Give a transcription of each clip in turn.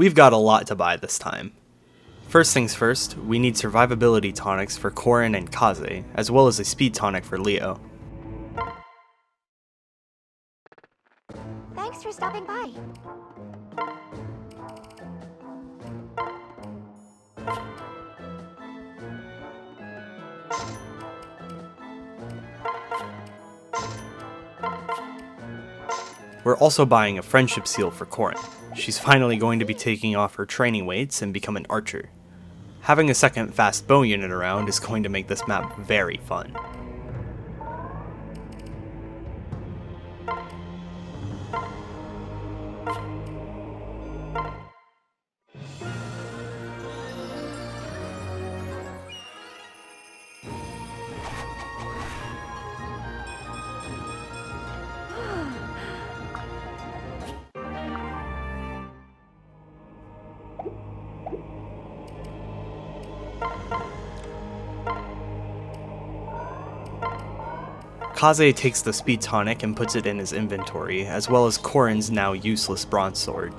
We've got a lot to buy this time. First things first, we need survivability tonics for Corrin and Kaze, as well as a speed tonic for Leo. Thanks for stopping by. We're also buying a friendship seal for Corrin. She's finally going to be taking off her training weights and become an archer. Having a second fast bow unit around is going to make this map very fun. Kaze takes the speed tonic and puts it in his inventory, as well as Corrin's now useless bronze sword.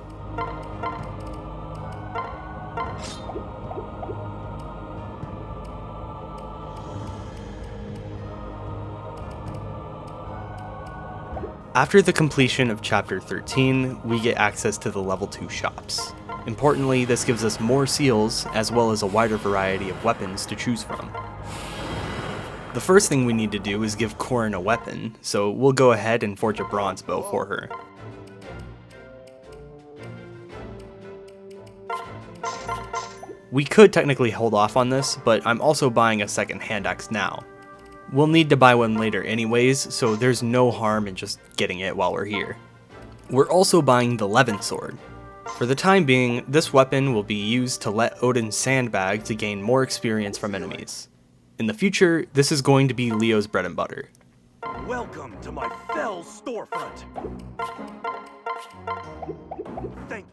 After the completion of Chapter 13, we get access to the level 2 shops. Importantly, this gives us more seals, as well as a wider variety of weapons to choose from. The first thing we need to do is give Corrin a weapon, so we'll go ahead and forge a bronze bow for her. We could technically hold off on this, but I'm also buying a second hand axe now. We'll need to buy one later anyways, so there's no harm in just getting it while we're here. We're also buying the Levin sword. For the time being, this weapon will be used to let Odin sandbag to gain more experience from enemies. In the future, this is going to be Leo's bread and butter. Welcome to my fell storefront. Thank you.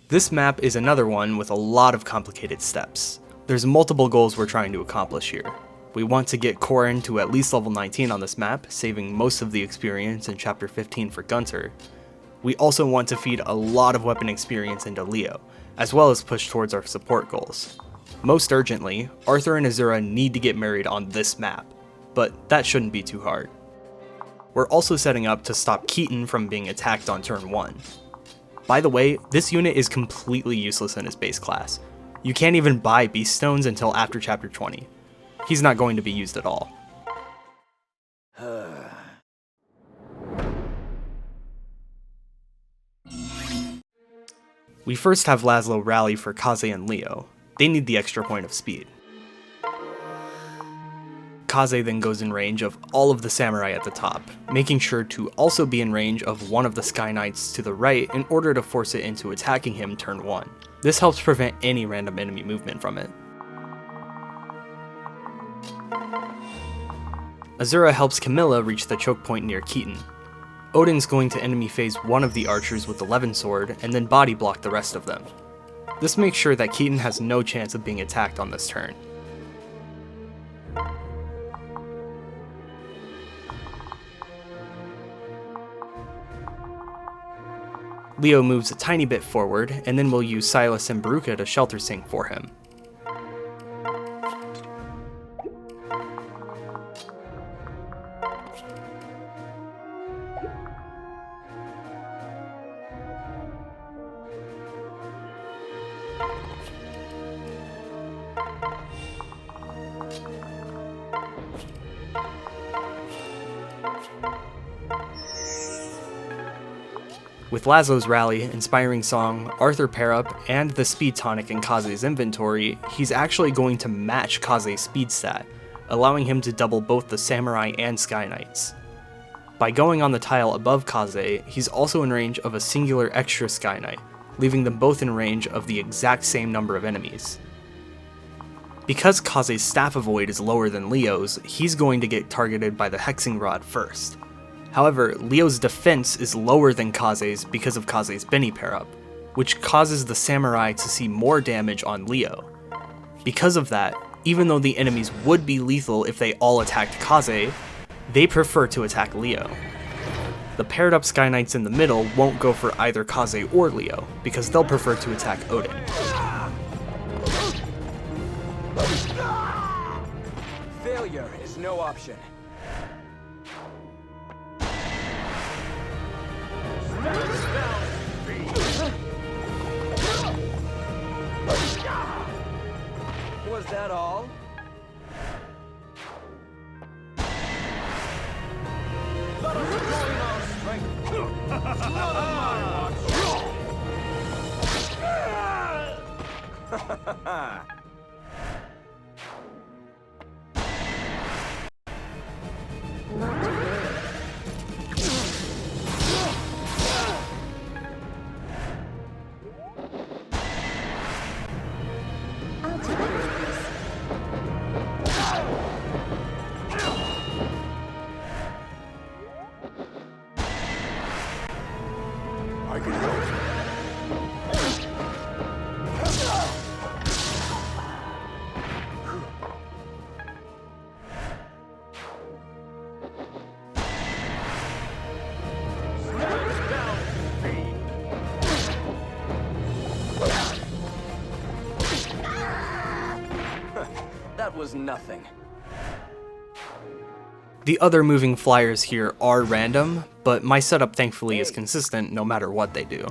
This map is another one with a lot of complicated steps. There's multiple goals we're trying to accomplish here. We want to get Corrin to at least level 19 on this map, saving most of the experience in Chapter 15 for Gunter. We also want to feed a lot of weapon experience into Leo, as well as push towards our support goals. Most urgently, Arthur and Azura need to get married on this map, but that shouldn't be too hard. We're also setting up to stop Keaton from being attacked on turn 1. By the way, this unit is completely useless in his base class. You can't even buy Beast Stones until after Chapter 20. He's not going to be used at all. We first have Laszlo rally for Kaze and Leo. They need the extra point of speed. Kaze then goes in range of all of the samurai at the top, making sure to also be in range of one of the Sky Knights to the right in order to force it into attacking him turn 1. This helps prevent any random enemy movement from it. Azura helps Camilla reach the choke point near Keaton. Odin's going to enemy phase one of the archers with the Levin sword and then body block the rest of them. This makes sure that Keaton has no chance of being attacked on this turn. Leo moves a tiny bit forward, and then we'll use Silas and Baruka to shelter sink for him. With Laszlo's rally, inspiring song, Arthur pair up, and the speed tonic in Kaze's inventory, he's actually going to match Kaze's speed stat, allowing him to double both the Samurai and Sky Knights. By going on the tile above Kaze, he's also in range of a singular extra Sky Knight, leaving them both in range of the exact same number of enemies. Because Kaze's Staff of Void is lower than Leo's, he's going to get targeted by the Hexing Rod first. However, Leo's defense is lower than Kaze's because of Kaze's Benny pair-up, which causes the samurai to see more damage on Leo. Because of that, even though the enemies would be lethal if they all attacked Kaze, they prefer to attack Leo. The paired up Sky Knights in the middle won't go for either Kaze or Leo, because they'll prefer to attack Odin. Failure is no option. Was that all? Let us join our strength. Not on my watch. I can help. That was nothing. The other moving flyers here are random, but my setup thankfully is consistent no matter what they do.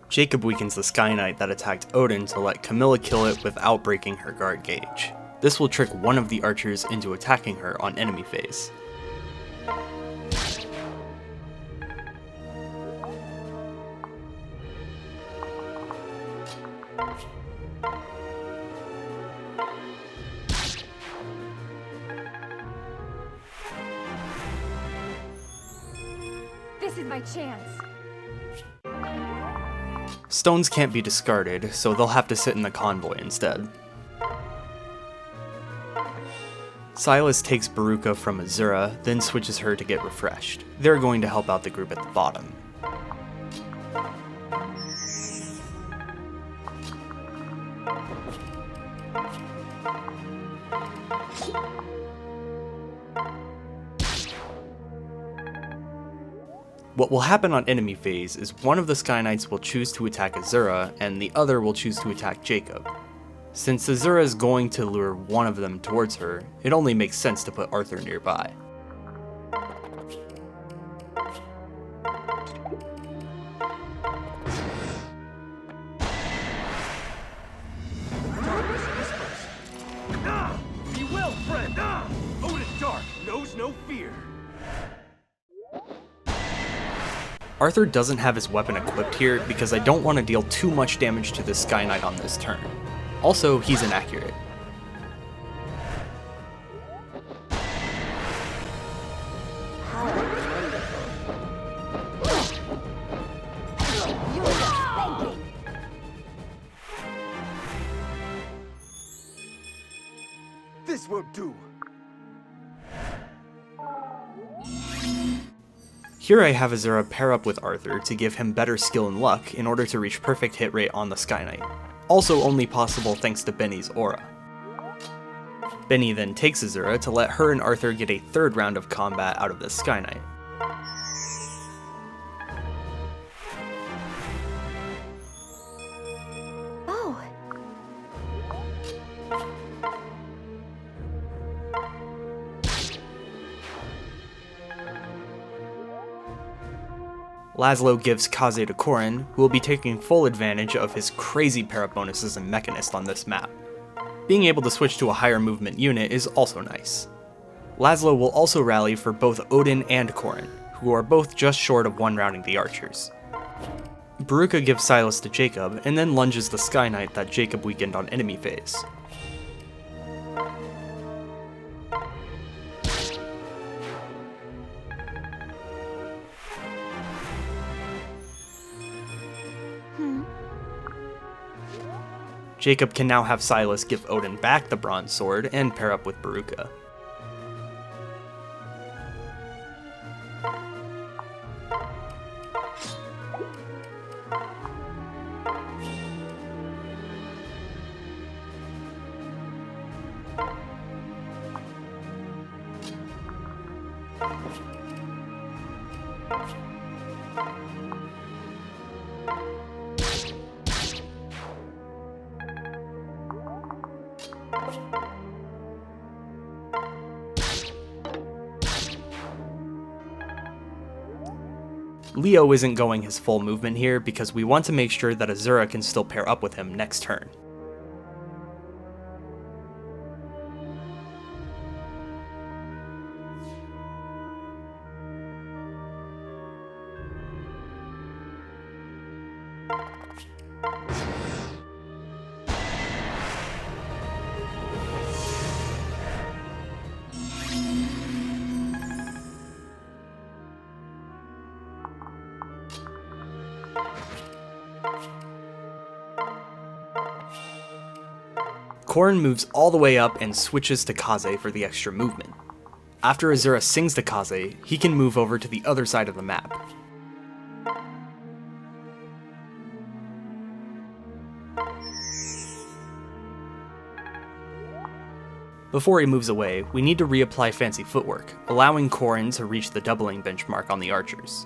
Jacob weakens the Sky Knight that attacked Odin to let Camilla kill it without breaking her guard gauge. This will trick one of the archers into attacking her on enemy phase. This is my chance. Stones can't be discarded, so they'll have to sit in the convoy instead. Silas takes Baruka from Azura, then switches her to get refreshed. They're going to help out the group at the bottom. What will happen on enemy phase is one of the Sky Knights will choose to attack Azura, and the other will choose to attack Jacob. Since Azura is going to lure one of them towards her, it only makes sense to put Arthur nearby. Darkness whispers. Be well, friend. Odin Dark knows no fear. Arthur doesn't have his weapon equipped here because I don't want to deal too much damage to the Sky Knight on this turn. Also, he's inaccurate. How wonderful. You're just thinking. This will do. Here I have Azura pair up with Arthur to give him better skill and luck in order to reach perfect hit rate on the Sky Knight. Also only possible thanks to Benny's aura. Benny then takes Azura to let her and Arthur get a third round of combat out of the Sky Knight. Oh. Laszlo gives Kaze to Korin, who will be taking full advantage of his crazy pair-up bonuses and Mechanist on this map. Being able to switch to a higher movement unit is also nice. Laszlo will also rally for both Odin and Korin, who are both just short of one-rounding the archers. Baruka gives Silas to Jacob, and then lunges the Sky Knight that Jacob weakened on enemy phase. Jacob can now have Silas give Odin back the bronze sword and pair up with Baruka. Leo isn't going his full movement here because we want to make sure that Azura can still pair up with him next turn. Corrin moves all the way up and switches to Kaze for the extra movement. After Azura sings to Kaze, he can move over to the other side of the map. Before he moves away, we need to reapply fancy footwork, allowing Corrin to reach the doubling benchmark on the archers.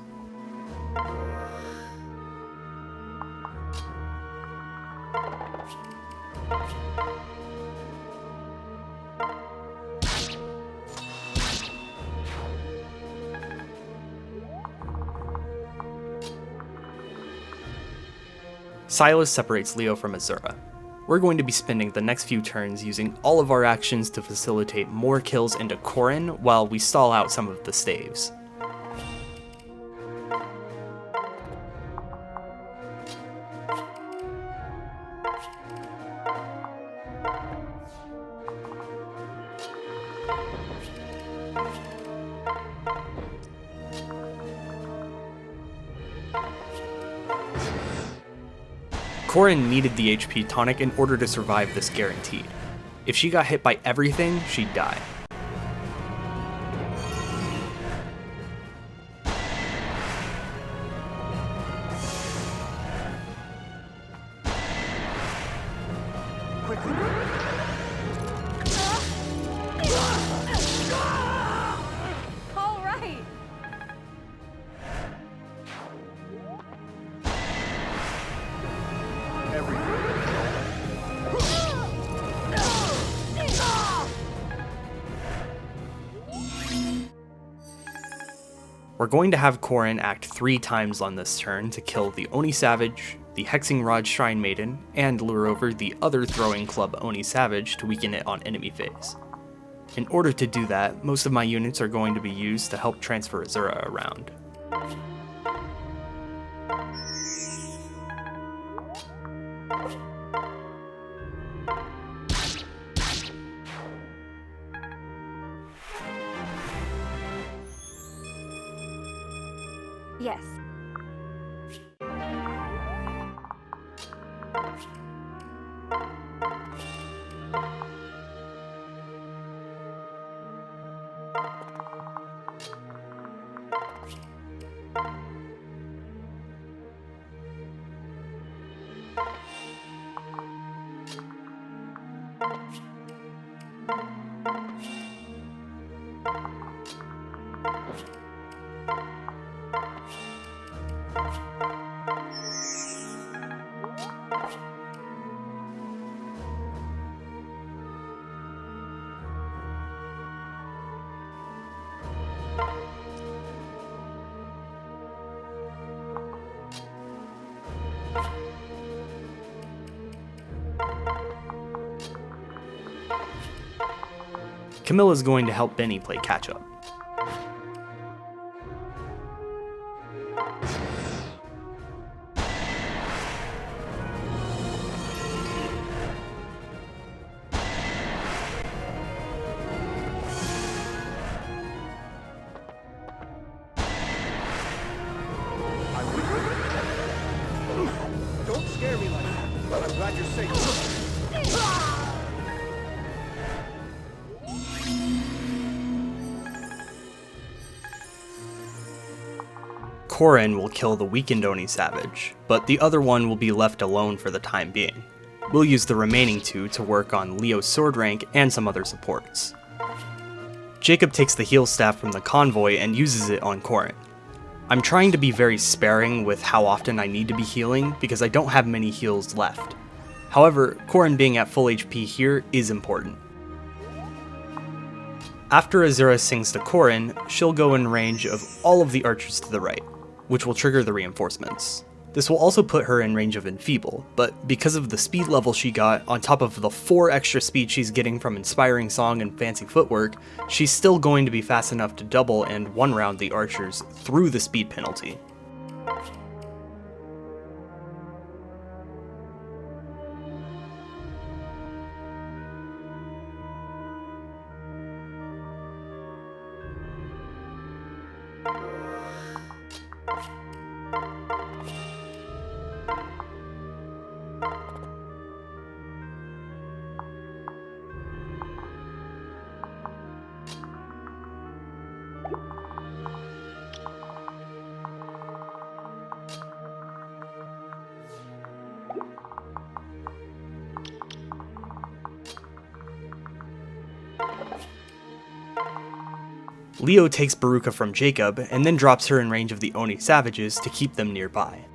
Silas separates Leo from Azura. We're going to be spending the next few turns using all of our actions to facilitate more kills into Corrin while we stall out some of the staves. Corrin needed the HP tonic in order to survive this guaranteed. If she got hit by everything, she'd die. All right. We're going to have Corrin act 3 times on this turn to kill the Oni Savage, the Hexing Rod Shrine Maiden, and lure over the other Throwing Club Oni Savage to weaken it on enemy phase. In order to do that, most of my units are going to be used to help transfer Azura around. Yes. Camilla's going to help Benny play catch-up. Don't scare me like that, but I'm glad you're safe. Corrin will kill the weakened Oni Savage, but the other one will be left alone for the time being. We'll use the remaining 2 to work on Leo's sword rank and some other supports. Jacob takes the heal staff from the convoy and uses it on Corin. I'm trying to be very sparing with how often I need to be healing because I don't have many heals left. However, Corin being at full HP here is important. After Azura sings to Corin, she'll go in range of all of the archers to the right, which will trigger the reinforcements. This will also put her in range of Enfeeble, but because of the speed level she got, on top of the 4 extra speed she's getting from Inspiring Song and Fancy Footwork, she's still going to be fast enough to double and one-round the archers through the speed penalty. Leo takes Baruka from Jacob and then drops her in range of the Oni savages to keep them nearby.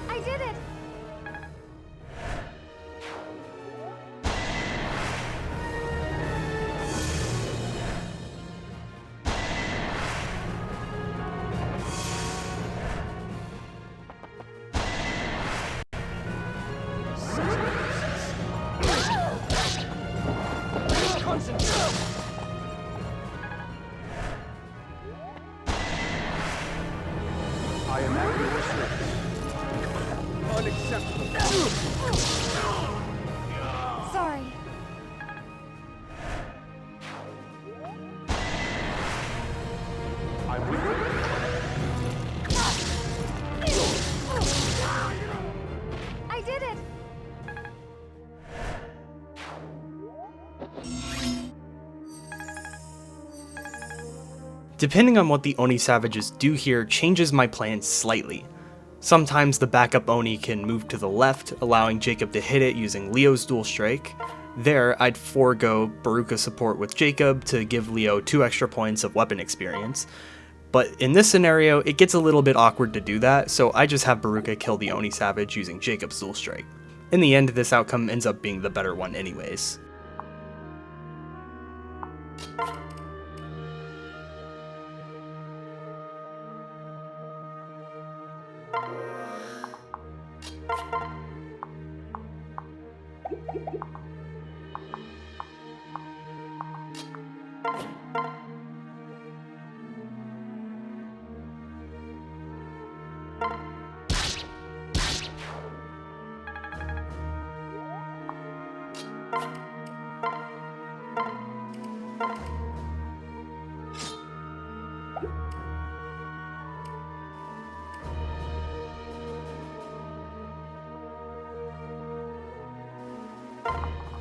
I did it! I am at your service. Unacceptable. Sorry. I'm with you. I did it! Depending on what the Oni savages do here changes my plans slightly. Sometimes the backup Oni can move to the left, allowing Jacob to hit it using Leo's dual strike. There, I'd forego Baruka support with Jacob to give Leo 2 extra points of weapon experience. But in this scenario, it gets a little bit awkward to do that, so I just have Baruka kill the Oni savage using Jacob's dual strike. In the end, this outcome ends up being the better one anyways.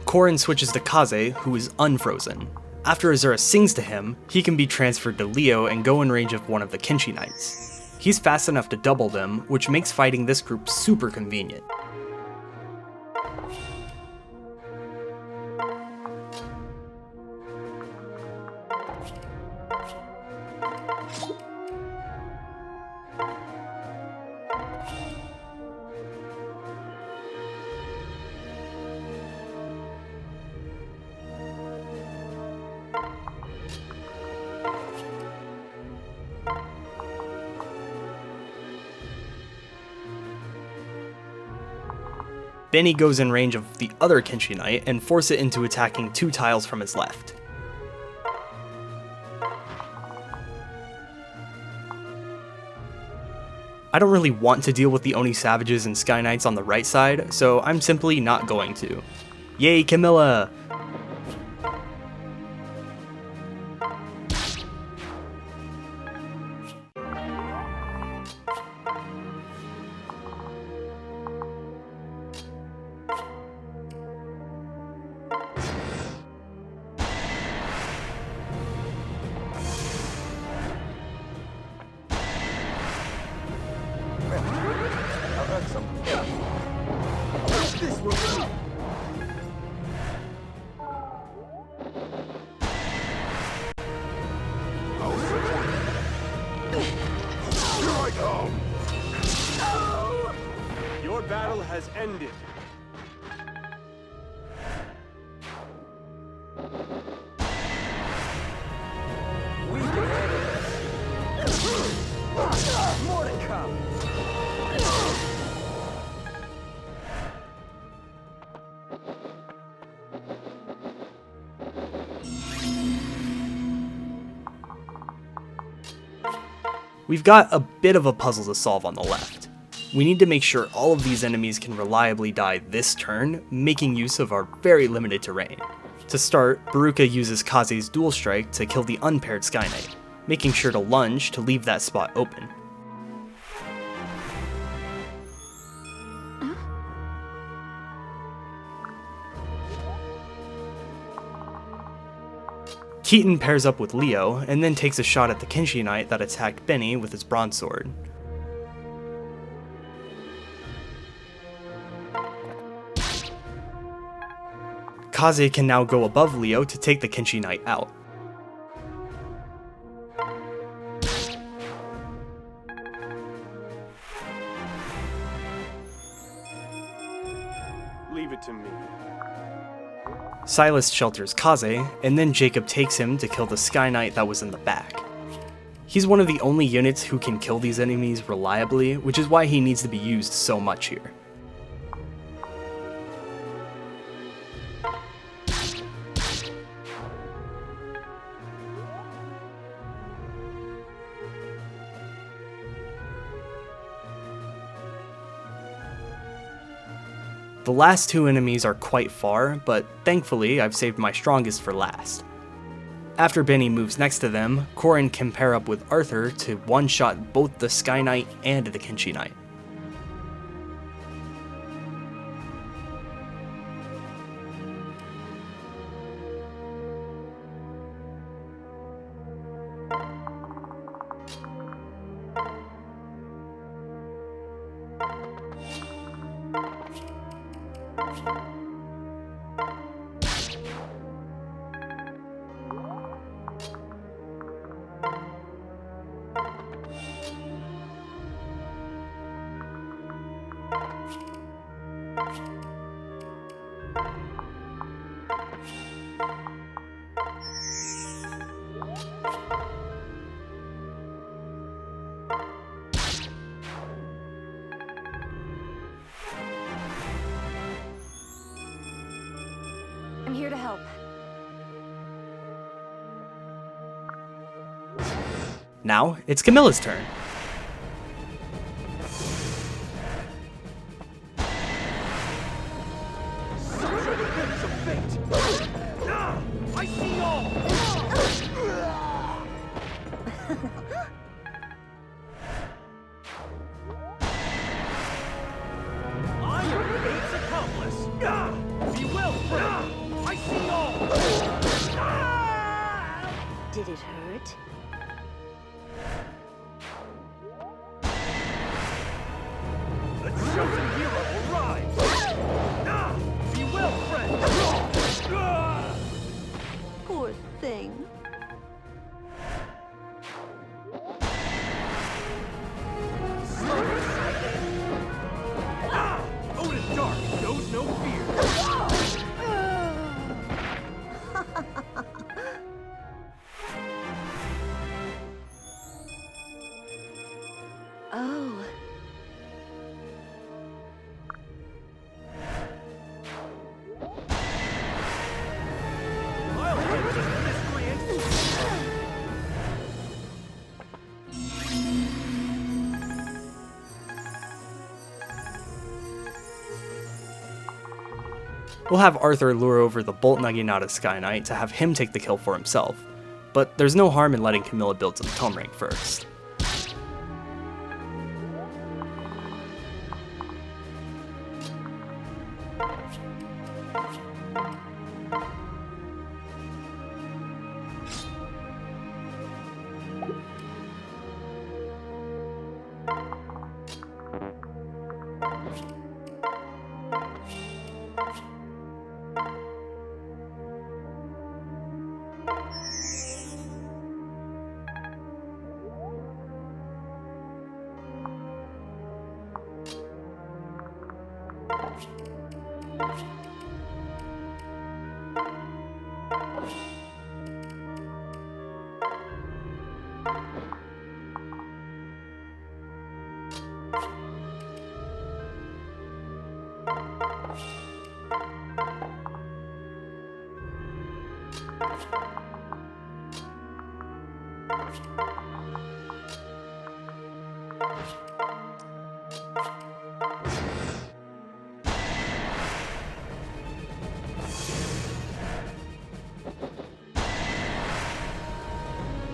Corin switches to Kaze, who is unfrozen. After Azura sings to him, he can be transferred to Leo and go in range of one of the Kenshi Knights. He's fast enough to double them, which makes fighting this group super convenient. Benny goes in range of the other Kenshi Knight and force it into attacking 2 tiles from his left. I don't really want to deal with the Oni Savages and Sky Knights on the right side, so I'm simply not going to. Yay, Camilla! I've had some. This will do. I'll support you. Here I come. Your battle has ended. We can handle this. More to come. We've got a bit of a puzzle to solve on the left. We need to make sure all of these enemies can reliably die this turn, making use of our very limited terrain. To start, Baruka uses Kaze's dual strike to kill the unpaired Sky Knight, making sure to lunge to leave that spot open. Keaton pairs up with Leo, and then takes a shot at the Kenshi Knight that attacked Benny with his broadsword. Kaze can now go above Leo to take the Kenshi Knight out. Leave it to me. Silas shelters Kaze, and then Jacob takes him to kill the Sky Knight that was in the back. He's one of the only units who can kill these enemies reliably, which is why he needs to be used so much here. The last 2 enemies are quite far, but thankfully I've saved my strongest for last. After Benny moves next to them, Corrin can pair up with Arthur to one-shot both the Sky Knight and the Kenshi Knight. I'm here to help. Now, it's Camilla's turn. I see all! I am fate's accomplice! Be well, friend! I see all! Did it hurt? The chosen hero will rise! Be well, friend! Poor thing. Odin Dark knows no fear! Oh. We'll have Arthur lure over the bolt nugging out of Sky Knight to have him take the kill for himself, but there's no harm in letting Camilla build some tome rank first.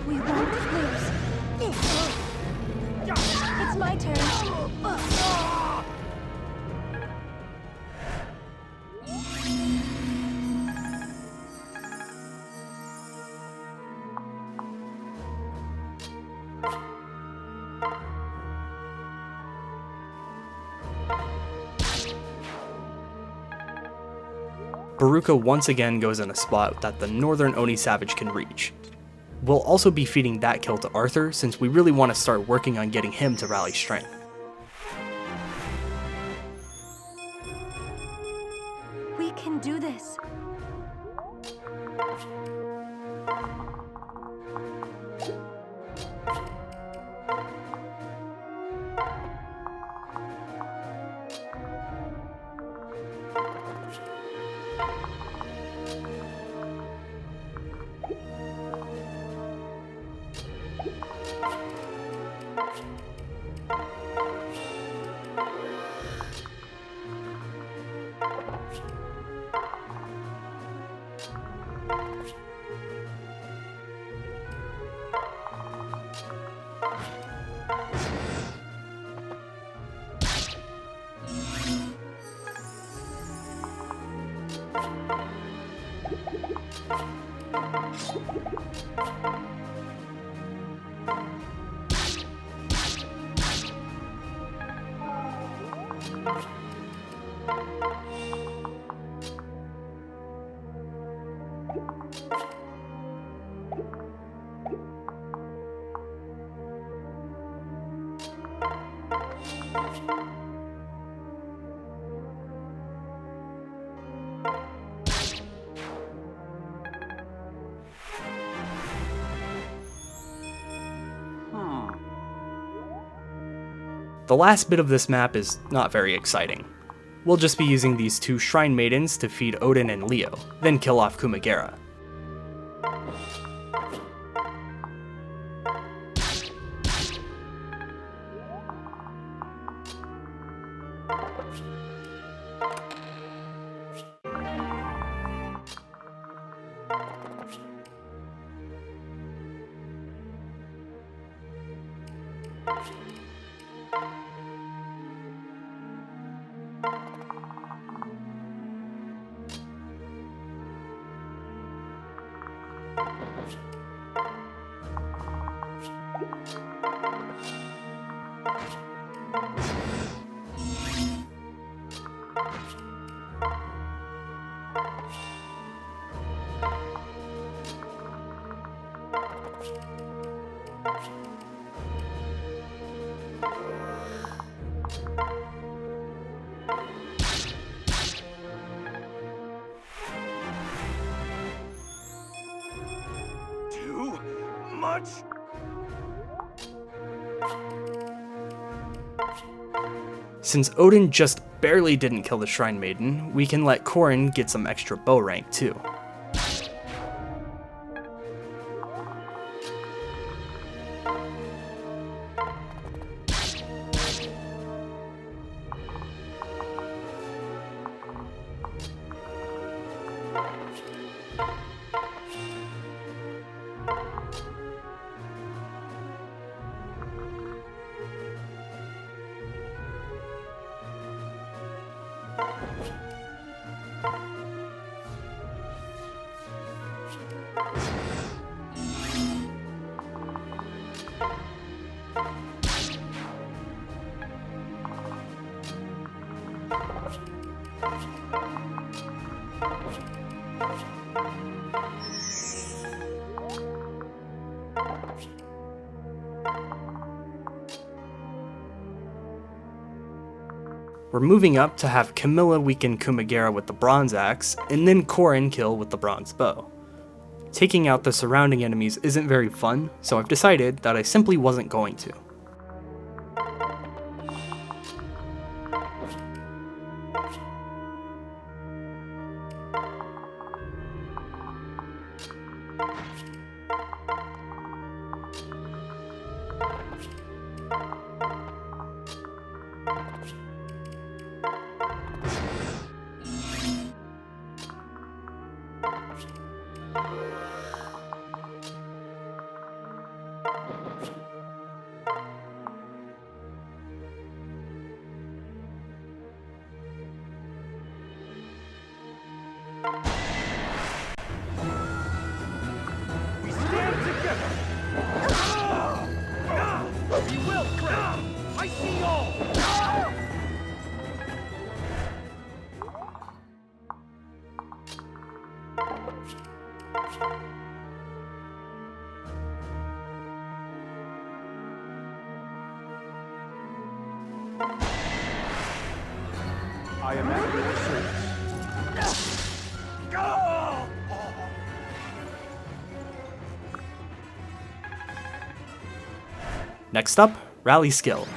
We won't lose. It's my turn. Baruka once again goes in a spot that the Northern Oni Savage can reach. We'll also be feeding that kill to Arthur since we really want to start working on getting him to rally strength. We can do this. The last bit of this map is not very exciting. We'll just be using these two Shrine Maidens to feed Odin and Leo, then kill off Kumagera. Too much? Since Odin just barely didn't kill the Shrine Maiden, we can let Corrin get some extra bow rank too. We're moving up to have Camilla weaken Kumagera with the bronze axe, and then Corin kill with the bronze bow. Taking out the surrounding enemies isn't very fun, so I've decided that I simply wasn't going to. We stand together! We will, friend! I see all! I am at your service. Go! Next up, Rally Skill.